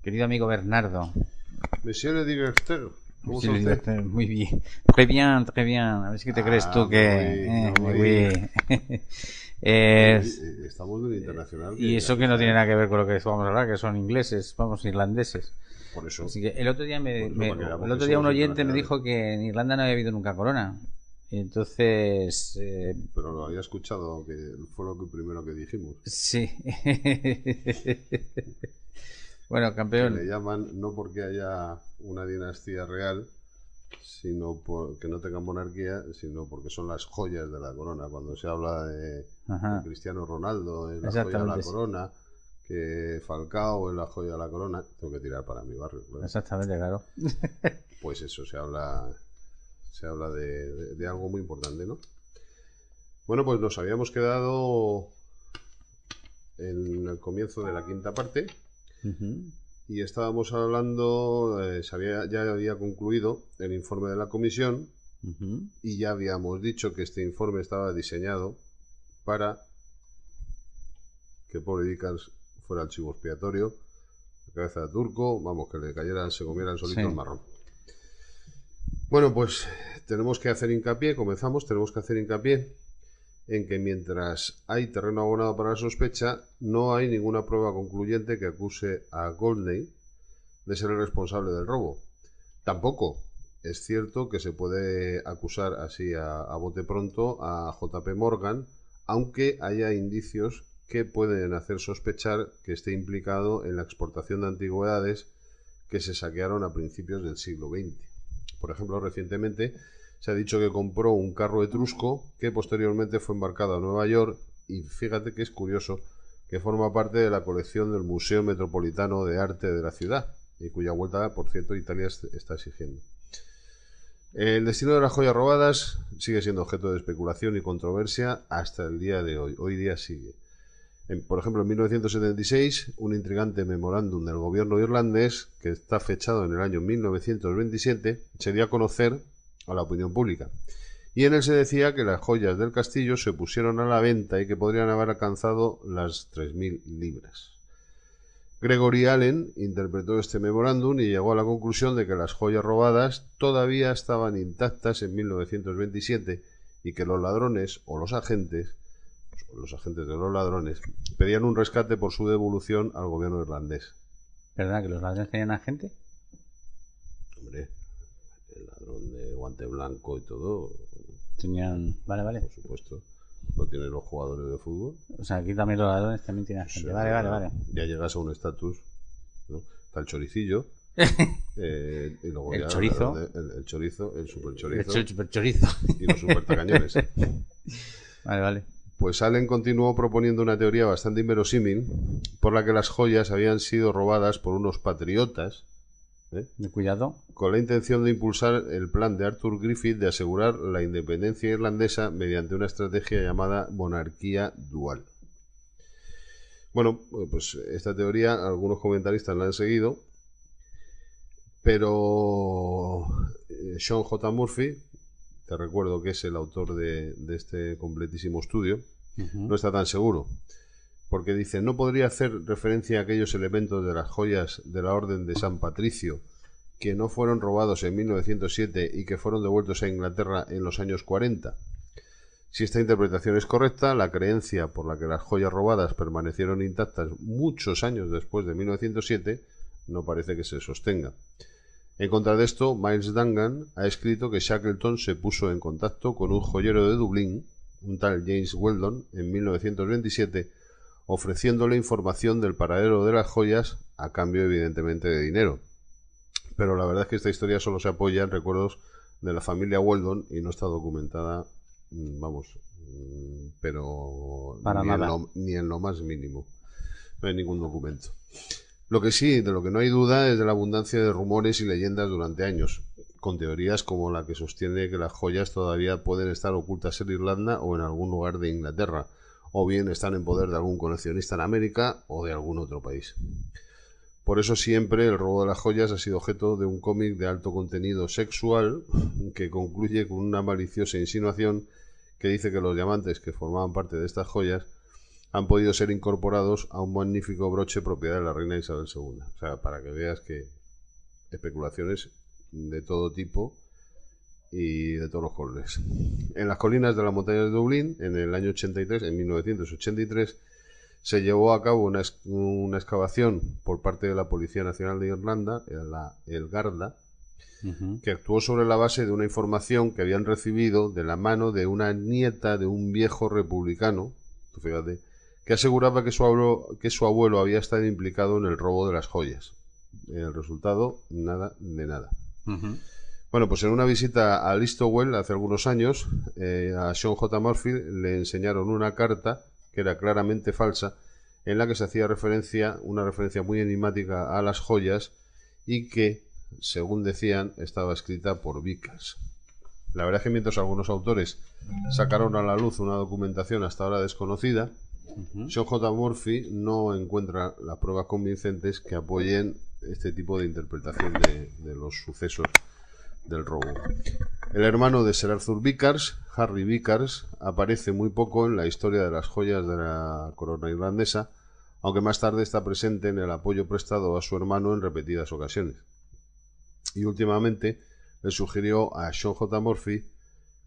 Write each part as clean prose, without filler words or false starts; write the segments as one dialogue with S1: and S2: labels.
S1: querido amigo Bernardo.
S2: Monsieur le directeur, ¿cómo
S1: Sí,
S2: está usted?
S1: muy bien. Très bien, très bien. A ver si te crees tú que...
S2: oui.
S1: Eh,
S2: Estamos de un internacional
S1: y
S2: que
S1: eso que no
S2: asusta,
S1: tiene
S2: ¿eh?
S1: nada que ver con lo que vamos a hablar, que son ingleses, vamos, irlandeses.
S2: Por eso,
S1: Así que el otro día
S2: para que veamos
S1: el
S2: que
S1: otro día un
S2: somos
S1: oyente me
S2: internacionales.
S1: dijo que en Irlanda no había habido nunca corona. Y entonces,
S2: Pero lo había escuchado, que fue lo primero que dijimos.
S1: sí. Bueno,
S2: Que le
S1: campeón.
S2: llaman no porque haya una dinastía real, sino porque no tengan monarquía, sino porque son las joyas de la corona. Cuando se habla de
S1: Ajá,
S2: Cristiano Ronaldo, es la joya de la
S1: exactamente,
S2: corona, que Falcao es la joya de la corona, tengo que tirar para mi barrio, claro.
S1: exactamente, claro.
S2: Pues eso, se habla de algo muy importante, ¿no? Bueno, pues nos habíamos quedado en el comienzo de la quinta parte
S1: Ujú.
S2: y estábamos hablando, ya había concluido el informe de la comisión
S1: Uh-huh.
S2: y ya habíamos dicho que este informe estaba diseñado para que pobre Dickens fuera el chivo expiatorio, la cabeza de turco, vamos, que le cayeran, se comieran solito
S1: Sí.
S2: el marrón. Bueno, pues tenemos que hacer hincapié, tenemos que hacer hincapié en que mientras hay terreno abonado para la sospecha, no hay ninguna prueba concluyente que acuse a Goldney de ser el responsable del robo. Tampoco es cierto que se puede acusar así a bote pronto a JP Morgan, aunque haya indicios que pueden hacer sospechar que esté implicado en la exportación de antigüedades que se saquearon a principios del siglo XX. Por ejemplo, recientemente se ha dicho que compró un carro etrusco que posteriormente fue embarcado a Nueva York y fíjate que es curioso que forma parte de la colección del Museo Metropolitano de Arte de la ciudad y cuya vuelta, por cierto, Italia está exigiendo. El destino de las joyas robadas sigue siendo objeto de especulación y controversia hasta el día de hoy. Hoy día sigue. Por ejemplo, en 1976, un intrigante memorándum del gobierno irlandés, que está fechado en el año 1927, se dio a conocer a la opinión pública. Y en él se decía que las joyas del castillo se pusieron a la venta y que podrían haber alcanzado las 3.000 libras. Gregory Allen interpretó este memorándum y llegó a la conclusión de que las joyas robadas todavía estaban intactas en 1927 y que los ladrones o los agentes de los ladrones pedían un rescate por su devolución al gobierno irlandés.
S1: ¿Verdad que los ladrones tenían agente?
S2: Hombre, el ladrón de guante blanco y todo,
S1: Tenían... Vale.
S2: por supuesto, lo tienen los jugadores de fútbol.
S1: O sea, aquí también los ladrones también tienen agente. Vale.
S2: Ya llegas a un estatus, ¿no? Está el choricillo. Y luego
S1: El
S2: ya
S1: chorizo.
S2: el chorizo, el super chorizo.
S1: El super chorizo.
S2: Y los super tacañones.
S1: Vale.
S2: Pues Allen continuó proponiendo una teoría bastante inverosímil por la que las joyas habían sido robadas por unos patriotas,
S1: Cuidado.
S2: con la intención de impulsar el plan de Arthur Griffith de asegurar la independencia irlandesa mediante una estrategia llamada monarquía dual. Bueno, pues esta teoría algunos comentaristas la han seguido, pero Sean J. Murphy, te recuerdo que es el autor de este completísimo estudio, no está tan seguro, porque dice, no podría hacer referencia a aquellos elementos de las joyas de la Orden de San Patricio que no fueron robados en 1907 y que fueron devueltos a Inglaterra en los años 40. Si esta interpretación es correcta, la creencia por la que las joyas robadas permanecieron intactas muchos años después de 1907 no parece que se sostenga. En contra de esto, Miles Dungan ha escrito que Shackleton se puso en contacto con un joyero de Dublín, un tal James Weldon, en 1927, ofreciéndole información del paradero de las joyas a cambio, evidentemente, de dinero. Pero la verdad es que esta historia solo se apoya en recuerdos de la familia Weldon y no está documentada, vamos, pero ni en lo más mínimo. No hay ningún documento. Lo que sí, de lo que no hay duda, es de la abundancia de rumores y leyendas durante años, con teorías como la que sostiene que las joyas todavía pueden estar ocultas en Irlanda o en algún lugar de Inglaterra, o bien están en poder de algún coleccionista en América o de algún otro país. Por eso siempre el robo de las joyas ha sido objeto de un cómic de alto contenido sexual que concluye con una maliciosa insinuación que dice que los diamantes que formaban parte de estas joyas han podido ser incorporados a un magnífico broche propiedad de la reina Isabel II. O sea, para que veas que especulaciones de todo tipo y de todos los colores. En las colinas de las montañas de Dublín, en el año 83, en 1983, se llevó a cabo una excavación por parte de la Policía Nacional de Irlanda, el Garda, que actuó sobre la base de una información que habían recibido de la mano de una nieta de un viejo republicano, tú fíjate, que aseguraba que su abuelo había estado implicado en el robo de las joyas. El resultado, nada de nada. Bueno, pues en una visita a Listowel hace algunos años, a Sean J. Murphy le enseñaron una carta que era claramente falsa, en la que se hacía una referencia muy enigmática a las joyas y que, según decían, estaba escrita por Vickers. La verdad es que mientras algunos autores sacaron a la luz una documentación hasta ahora desconocida, Sean J. Murphy no encuentra las pruebas convincentes que apoyen este tipo de interpretación de los sucesos del robo. El hermano de Sir Arthur Vickers, Harry Vickers, aparece muy poco en la historia de las joyas de la corona irlandesa, aunque más tarde está presente en el apoyo prestado a su hermano en repetidas ocasiones. Y últimamente le sugirió a Sean J. Murphy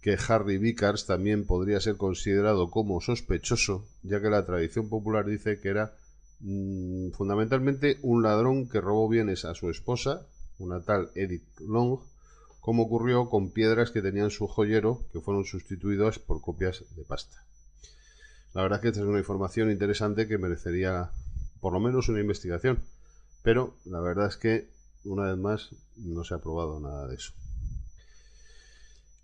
S2: que Harry Vickers también podría ser considerado como sospechoso, ya que la tradición popular dice que era fundamentalmente un ladrón que robó bienes a su esposa, una tal Edith Long, como ocurrió con piedras que tenía en su joyero, que fueron sustituidas por copias de pasta. La verdad es que esta es una información interesante que merecería por lo menos una investigación, pero la verdad es que, una vez más, no se ha probado nada de eso.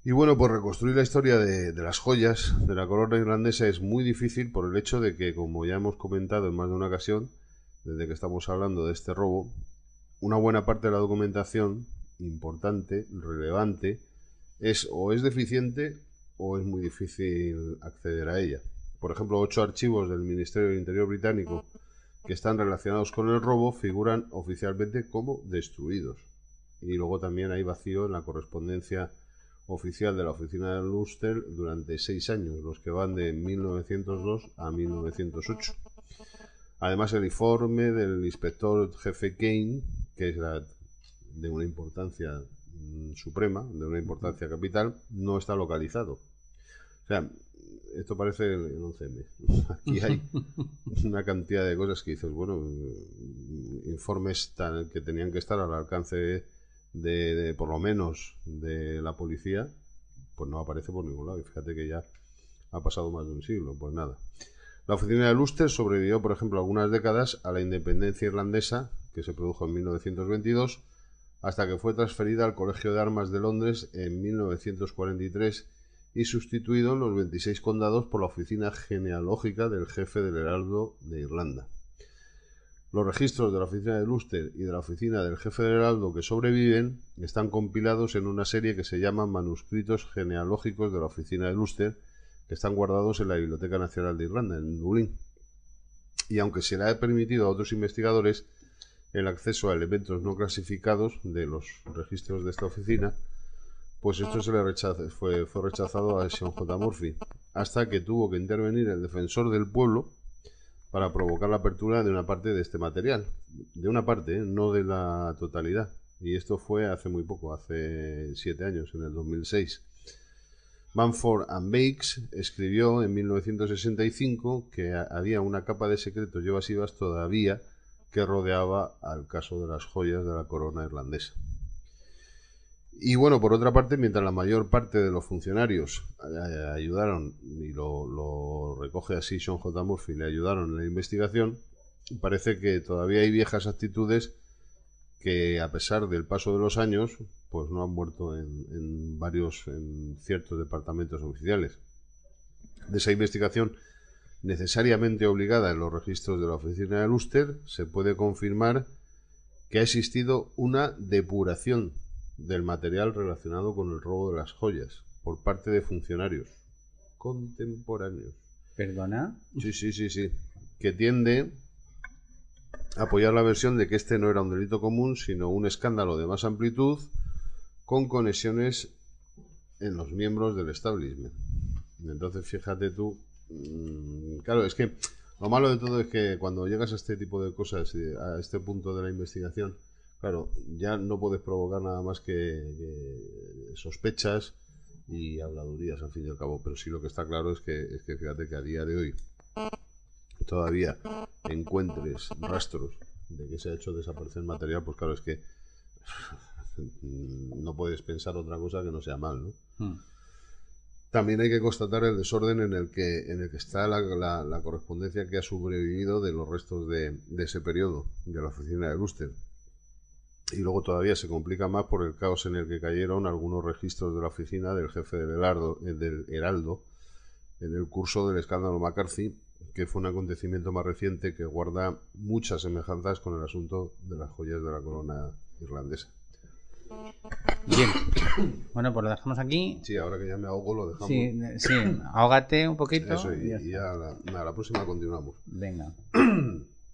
S2: Y bueno, pues reconstruir la historia de las joyas de la corona irlandesa es muy difícil por el hecho de que, como ya hemos comentado en más de una ocasión, desde que estamos hablando de este robo, una buena parte de la documentación importante, relevante, o es deficiente o es muy difícil acceder a ella. Por ejemplo, 8 archivos del Ministerio del Interior británico que están relacionados con el robo figuran oficialmente como destruidos. Y luego también hay vacío en la correspondencia oficial de la oficina de Ulster durante 6 años, los que van de 1902 a 1908. Además, el informe del inspector jefe Kane, que es de una importancia suprema, de una importancia capital, no está localizado. O sea, esto parece el 11M. Aquí hay una cantidad de cosas que dices, bueno, informes que tenían que estar al alcance de por lo menos de la policía, pues no aparece por ningún lado. Y fíjate que ya ha pasado más de un siglo. Pues nada. La oficina de Ulster sobrevivió, por ejemplo, algunas décadas a la independencia irlandesa, que se produjo en 1922, hasta que fue transferida al Colegio de Armas de Londres en 1943 y sustituido en los 26 condados por la oficina genealógica del jefe del Heraldo de Irlanda. Los registros de la oficina de Ulster y de la oficina del jefe del Heraldo que sobreviven están compilados en una serie que se llama Manuscritos genealógicos de la oficina de Ulster, que están guardados en la Biblioteca Nacional de Irlanda, en Dublín. Y aunque se le ha permitido a otros investigadores el acceso a elementos no clasificados de los registros de esta oficina, pues esto fue rechazado a Sean J. Murphy, hasta que tuvo que intervenir el defensor del pueblo para provocar la apertura de una parte de este material. De una parte, no de la totalidad. Y esto fue hace muy poco, hace 7 años, en el 2006. Bamford and Bakes escribió en 1965 que había una capa de secretos y evasivas todavía que rodeaba al caso de las joyas de la corona irlandesa. Y bueno, por otra parte, mientras la mayor parte de los funcionarios ayudaron, y lo recoge así Sean J. Murphy, le ayudaron en la investigación, parece que todavía hay viejas actitudes que, a pesar del paso de los años, pues no han muerto en ciertos departamentos oficiales. De esa investigación necesariamente obligada en los registros de la oficina de Ulster, se puede confirmar que ha existido una depuración del material relacionado con el robo de las joyas por parte de funcionarios contemporáneos.
S1: ¿Perdona?
S2: Sí. Que tiende a apoyar la versión de que este no era un delito común, sino un escándalo de más amplitud con conexiones en los miembros del establishment. Entonces, fíjate tú, claro, es que Lo malo de todo es que cuando llegas a este tipo de cosas, a este punto de la investigación, claro, ya no puedes provocar nada más que sospechas y habladurías al fin y al cabo. Pero sí lo que está claro es que fíjate que a día de hoy todavía encuentres rastros de que se ha hecho desaparecer material, pues claro, es que no puedes pensar otra cosa que no sea mal, ¿no? También hay que constatar el desorden en el que está la correspondencia que ha sobrevivido de los restos de ese periodo, de la oficina de Luster. Y luego todavía se complica más por el caos en el que cayeron algunos registros de la oficina del jefe del Heraldo en el curso del escándalo McCarthy, que fue un acontecimiento más reciente que guarda muchas semejanzas con el asunto de las joyas de la corona irlandesa.
S1: Bien, bueno, pues lo dejamos aquí.
S2: Sí, ahora que ya me ahogo lo dejamos.
S1: Sí, ahógate un poquito.
S2: Eso, y ya la próxima continuamos.
S1: Venga.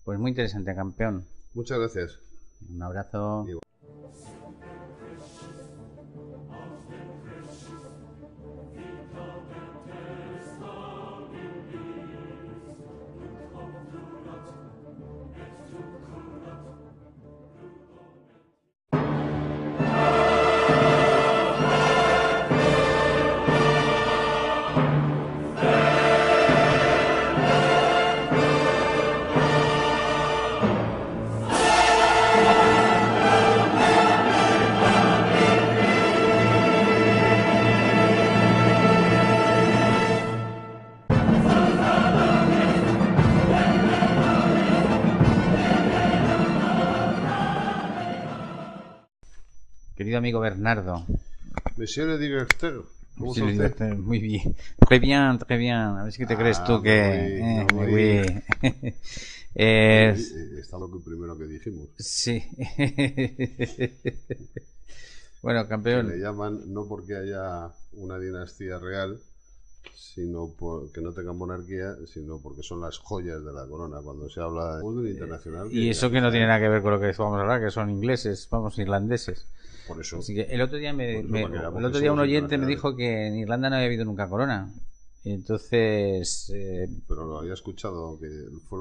S1: Pues muy interesante, campeón.
S2: Muchas gracias.
S1: Un abrazo. Querido amigo Bernardo.
S2: Monsieur le directeur, ¿cómo está usted?
S1: Muy bien. Très bien, très bien. A ver si te crees tú que...
S2: oui. Está lo que primero que dijimos.
S1: Sí. Bueno, campeón.
S2: Que le llaman no porque haya una dinastía real, sino porque no tengan monarquía, sino porque son las joyas de la corona. Cuando se habla de fútbol internacional...
S1: Y eso que no tiene nada que ver con lo que vamos a hablar, que son ingleses, vamos, irlandeses.
S2: Por eso.
S1: Así que el otro día un oyente me dijo que en Irlanda no había habido nunca corona. Y entonces...
S2: Pero lo había escuchado que fue